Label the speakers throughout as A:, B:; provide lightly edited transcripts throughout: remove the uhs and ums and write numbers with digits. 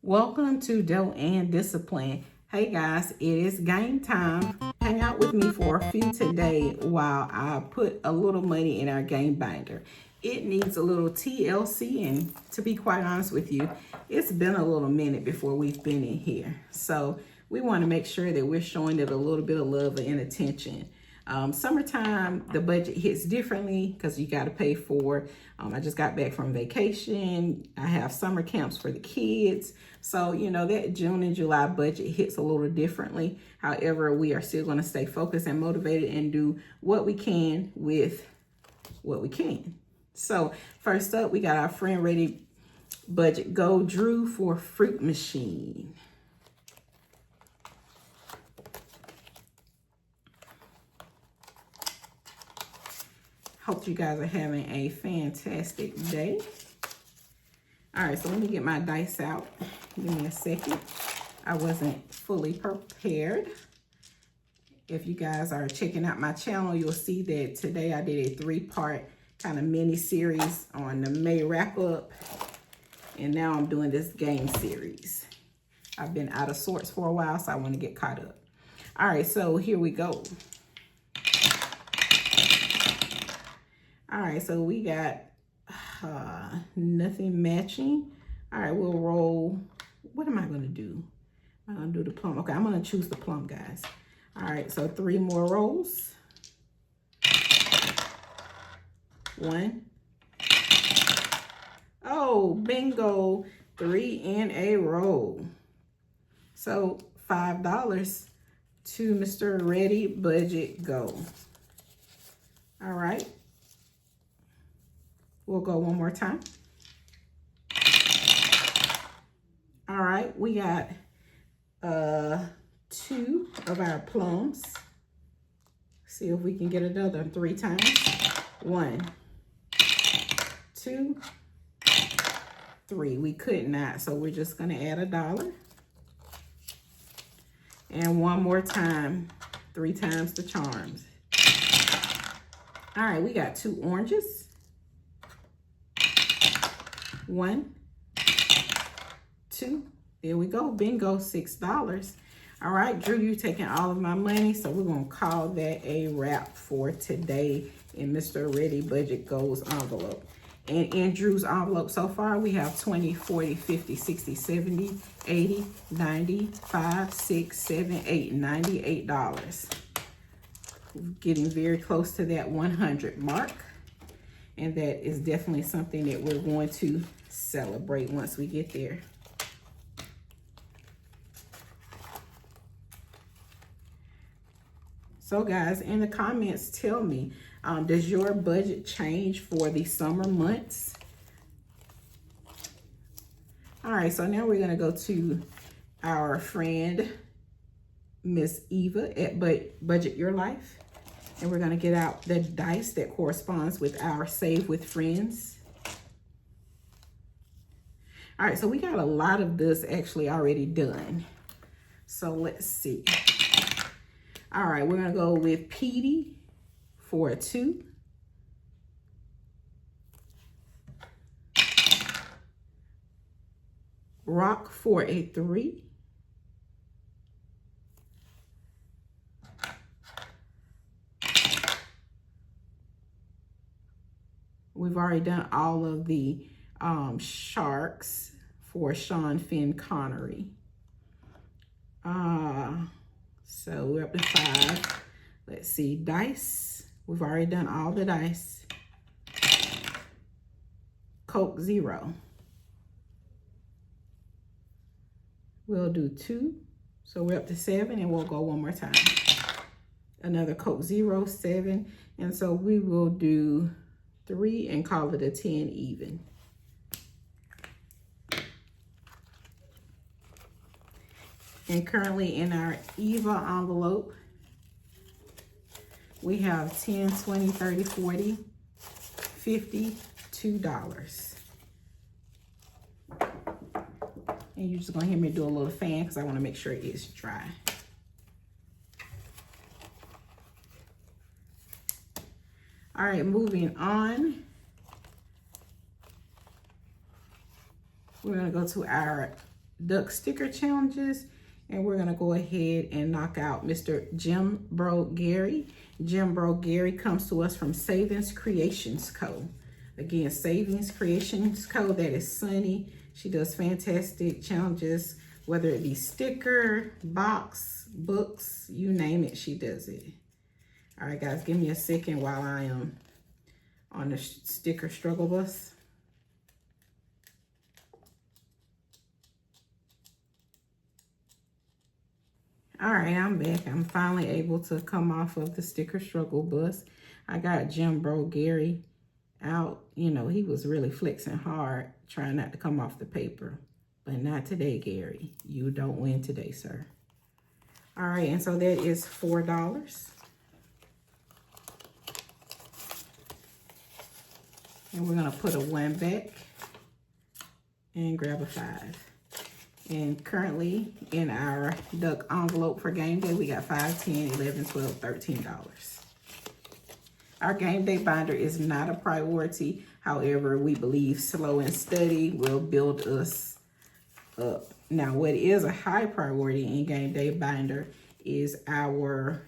A: Welcome to Dough and Discipline. Hey guys, it is game time. Hang out with me for a few today while I put a little money in our game binder. It needs a little TLC, and to be quite honest with you, it's been a little minute before we've been in here. So we want to make sure that we're showing it a little bit of love and attention. Summertime, the budget hits differently because you got to pay for. I just got back from vacation. I have summer camps for the kids. So, that June and July budget hits a little differently. However, we are still going to stay focused and motivated and do what we can with what we can. So first up, we got our friend ready budget go Drew for fruit machine. Hope you guys are having a fantastic day. All right, so let me get my dice out. Give me a second. I wasn't fully prepared. If you guys are checking out my channel, you'll see that today I did a 3-part kind of mini series on the May wrap up. And now I'm doing this game series. I've been out of sorts for a while, so I want to get caught up. All right, so here we go. All right, so we got nothing matching. All right, we'll roll. What am I going to do? I'm going to do the plum. Okay, I'm going to choose the plum, guys. All right, so 3 more rolls. 1. Oh, bingo. 3 in a row. So $5 to Mr. Ready Budget Go. All right. We'll go one more time. All right, we got 2 of our plums. See if we can get another 3 times. 1, 2, 3. We could not, so we're just gonna add $1. And one more time, 3 times the charms. All right, we got 2 oranges. 1, 2, there we go, bingo, $6. All right, Drew, you taking all of my money, so we're gonna call that a wrap for today in Mr. Ready Budget Go's envelope. And in Drew's envelope so far, we have 20, 40, 50, 60, 70, 80, 90, 5, 6, 7, 8, $98. Getting very close to that 100 mark. And that is definitely something that we're going to celebrate once we get there. So guys, in the comments, tell me, does your budget change for the summer months? All right, so now we're gonna go to our friend, Miss Eva at Budget Your Life. And we're gonna get out the dice that corresponds with our Save with Friends. All right, so we got a lot of this actually already done. So let's see. All right, we're gonna go with Petey for a 2. Rock for a 3. We've already done all of the sharks for Sean Finn Connery. So we're up to 5. Let's see, dice. We've already done all the dice. Coke 0. We'll do 2. So we're up to 7, and we'll go one more time. Another Coke 0, 7. And so we will do 3 and call it a 10 even. And currently in our Eva envelope, we have 10, 20, 30, 40, 50, $2. And you're just gonna hear me do a little fan because I wanna make sure it's dry. All right, moving on. We're gonna go to our duck sticker challenges. And we're gonna go ahead and knock out Mr. Jim Bro Gary. Jim Bro Gary comes to us from Savings Creations Co. Again, Savings Creations Co. That is Sunny. She does fantastic challenges, whether it be sticker, box, books, you name it, she does it. All right, guys, give me a second while I am on the sticker struggle bus. All right, I'm back. I'm finally able to come off of the sticker struggle bus. I got Jim Bro Gary out. You know, he was really flexing hard, trying not to come off the paper. But not today, Gary. You don't win today, sir. All right, and so that is $4. And we're gonna put a 1 back and grab a 5. And currently in our duck envelope for game day, we got $5, $10, $11, $12, $13. Our game day binder is not a priority. However, we believe slow and steady will build us up. Now, what is a high priority in game day binder is our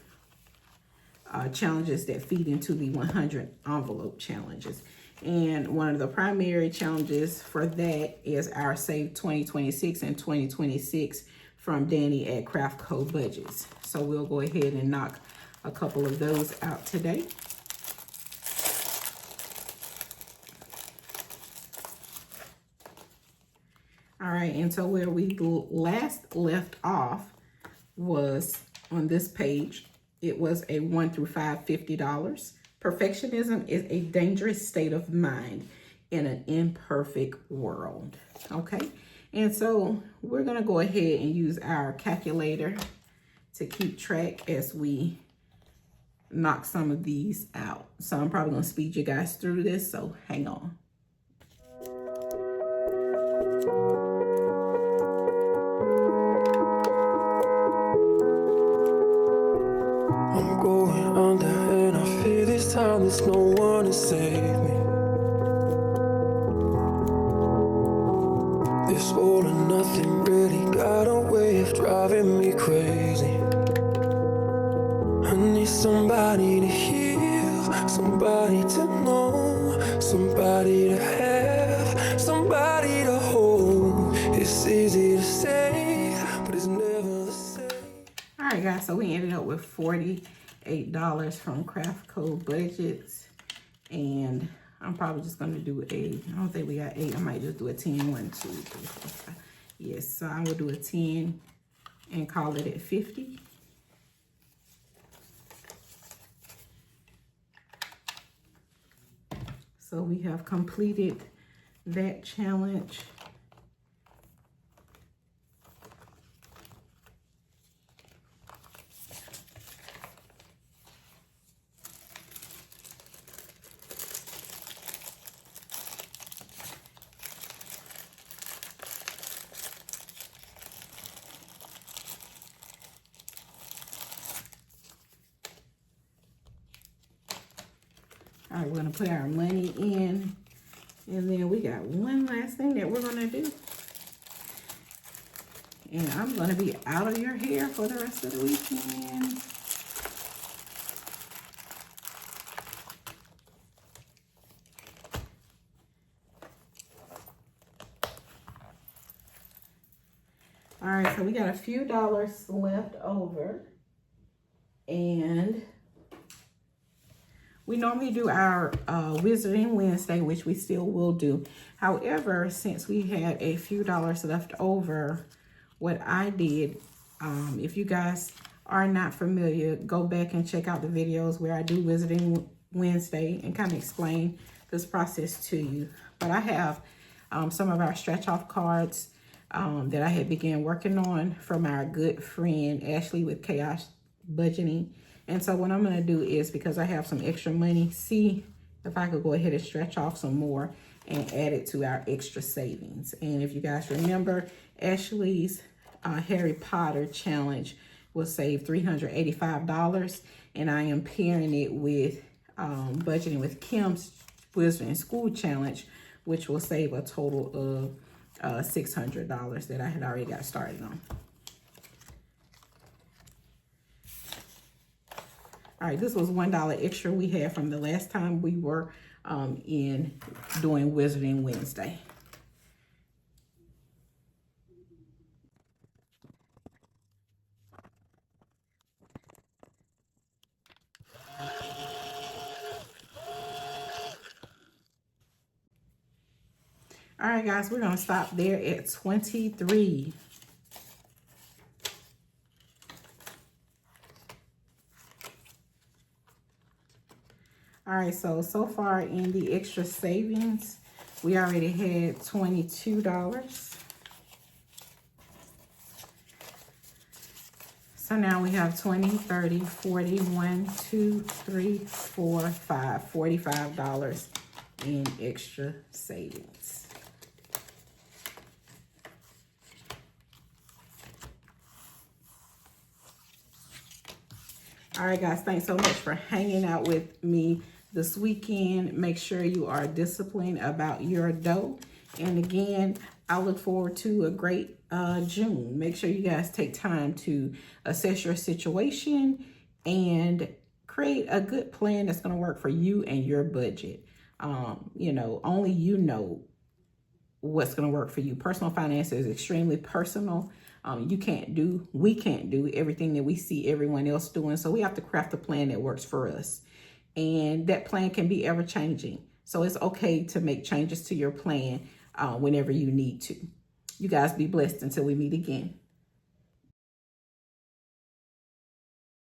A: challenges that feed into the 100 envelope challenges. And one of the primary challenges for that is our Save 2026 and 2026 from Danny at Craft Co Budgets. So we'll go ahead and knock a couple of those out today. All right, and so where we last left off was on this page. It was a 1 through 5, $50. Perfectionism is a dangerous state of mind in an imperfect world, okay? And so we're gonna go ahead and use our calculator to keep track as we knock some of these out. So I'm probably gonna speed you guys through this, so hang on.
B: I'm going under and I fear this time there's no one to save me. This all or nothing really got a way of driving me crazy. I need somebody to heal, somebody to know, somebody to have, somebody to hold. It's easy to say, but it's never the same.
A: All right, guys, so we ended up with $48 from Craft Co Budgets. And I'm probably just going to do I don't think we got 8. I might just do a 10, 1, 2, 3, 4, 5. Yes, so I will do a 10 and call it at 50. So we have completed that challenge. All right, we're gonna put our money in, and then we got one last thing that we're gonna do. And I'm gonna be out of your hair for the rest of the weekend. All right, so we got a few dollars left over, and we normally do our Wizarding Wednesday, which we still will do. However, since we had a few dollars left over, what I did, if you guys are not familiar, go back and check out the videos where I do Wizarding Wednesday and kind of explain this process to you. But I have some of our stretch off cards that I had began working on from our good friend Ashley with Chaos Budgeting. And so what I'm going to do is, because I have some extra money, see if I could go ahead and stretch off some more and add it to our extra savings. And if you guys remember, Ashley's Harry Potter challenge will save $385. And I am pairing it with Budgeting with Kim's Wizarding School challenge, which will save a total of $600 that I had already got started on. All right, this was $1 extra we had from the last time we were in doing Wizarding Wednesday. All right, guys, we're going to stop there at 23. All right, so far in the extra savings, we already had $22. So now we have 20, 30, 40, 1, 2, 3, 4, 5, $45 in extra savings. All right, guys, thanks so much for hanging out with me this weekend. Make sure you are disciplined about your dough. And again, I look forward to a great June. Make sure you guys take time to assess your situation and create a good plan that's going to work for you and your budget. You know, only you know what's going to work for you. Personal finance is extremely personal. We can't do everything that we see everyone else doing. So we have to craft a plan that works for us. And that plan can be ever changing. So it's okay to make changes to your plan whenever you need to. You guys be blessed until we meet again.